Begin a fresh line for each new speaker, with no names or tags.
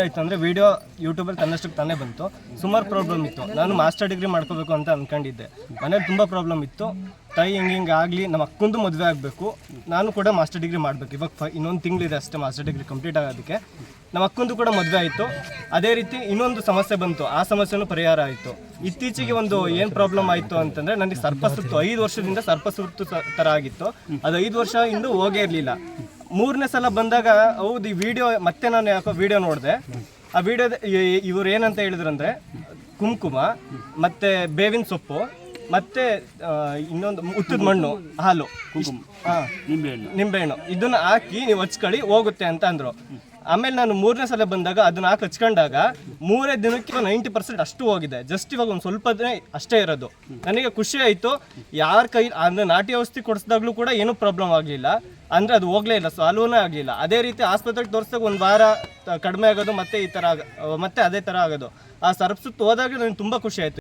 ಆಯ್ತು ಅಂದರೆ ವಿಡಿಯೋ ಯೂಟ್ಯೂಬಲ್ಲಿ ತನ್ನಷ್ಟಕ್ಕೆ ತಾನೇ ಬಂತು. ಸುಮಾರು ಪ್ರಾಬ್ಲಮ್ ಇತ್ತು. ನಾನು ಮಾಸ್ಟರ್ ಡಿಗ್ರಿ ಮಾಡ್ಕೋಬೇಕು ಅಂತ ಅಂದ್ಕೊಂಡಿದ್ದೆ. ಮನೇಲಿ ತುಂಬ ಪ್ರಾಬ್ಲಮ್ ಇತ್ತು. ತಾಯಿ ಹಿಂಗೆ ಆಗಲಿ, ನಮ್ಮ ಅಕ್ಕಂದು ಮದುವೆ ಆಗಬೇಕು, ನಾನು ಕೂಡ ಮಾಸ್ಟರ್ ಡಿಗ್ರಿ ಮಾಡಬೇಕು. ಇವಾಗ ಇನ್ನೊಂದು ತಿಂಗಳಿದೆ ಅಷ್ಟೇ ಮಾಸ್ಟರ್ ಡಿಗ್ರಿ ಕಂಪ್ಲೀಟ್ ಆಗೋದಕ್ಕೆ. ನಮ್ಮ ಅಕ್ಕಂದು ಕೂಡ ಮದುವೆ ಆಯಿತು. ಅದೇ ರೀತಿ ಇನ್ನೊಂದು ಸಮಸ್ಯೆ ಬಂತು, ಆ ಸಮಸ್ಯೆನೂ ಪರಿಹಾರ ಆಯಿತು. ಇತ್ತೀಚೆಗೆ ಒಂದು ಏನು ಪ್ರಾಬ್ಲಮ್ ಆಯಿತು ಅಂತಂದರೆ, ನನಗೆ ಸರ್ಪಸುತ್ತು 5 ವರ್ಷದಿಂದ ಸರ್ಪಸುತ್ತು ಥರ ಆಗಿತ್ತು. ಅದು 5 ವರ್ಷ ಇಂದು ಹೋಗೇ ಇರಲಿಲ್ಲ. 3ನೇ ಸಲ ಬಂದಾಗ ಹೌದು ಈ ವಿಡಿಯೋ ಮತ್ತೆ ನಾನು ಯಾಕೋ ವಿಡಿಯೋ ನೋಡಿದೆ. ಆ ವಿಡಿಯೋದ ಇವ್ರು ಏನಂತ ಹೇಳಿದ್ರಂದರೆ, ಕುಂಕುಮ ಮತ್ತು ಬೇವಿನ ಸೊಪ್ಪು ಮತ್ತು ಇನ್ನೊಂದು ಉತ್ತದ ಮಣ್ಣು, ಹಾಲು, ನಿಂಬೆಹಣ್ಣು ಇದನ್ನು ಹಾಕಿ ನೀವು ಹಚ್ಕೊಳ್ಳಿ ಹೋಗುತ್ತೆ ಅಂತ ಅಂದರು. ಆಮೇಲೆ ನಾನು 3ನೇ ಸಲ ಬಂದಾಗ ಅದನ್ನ ಹಾಕಿ ಹಚ್ಕೊಂಡಾಗ 3 ದಿನಕ್ಕೆ 90% ಅಷ್ಟು ಹೋಗಿದೆ. ಜಸ್ಟ್ ಇವಾಗ ಒಂದು ಸ್ವಲ್ಪ ದಿನ ಅಷ್ಟೇ ಇರೋದು. ನನಗೆ ಖುಷಿ ಆಯಿತು. ಯಾರ ಕೈ ಅಂದರೆ ನಾಟಿ ಔಷಧಿ ಕೊಡಿಸಿದಾಗಲೂ ಕೂಡ ಏನೂ ಪ್ರಾಬ್ಲಮ್ ಆಗಲಿಲ್ಲ. ಅಂದರೆ ಅದು ಹೋಗಲೇ ಇಲ್ಲ, ಸಾಲ್ವೇ ಆಗಲಿಲ್ಲ. ಅದೇ ರೀತಿ ಆಸ್ಪತ್ರೆಗೆ ತೋರಿಸಿದಾಗ 1 ವಾರ ಕಡಿಮೆ ಆಗೋದು, ಮತ್ತೆ ಈ ಥರ ಮತ್ತೆ ಅದೇ ಥರ ಆಗೋದು. ಆ ಸರ್ಪಸುತ್ತು ಹೋದಾಗ ನನಗೆ ತುಂಬ ಖುಷಿ ಆಯಿತು.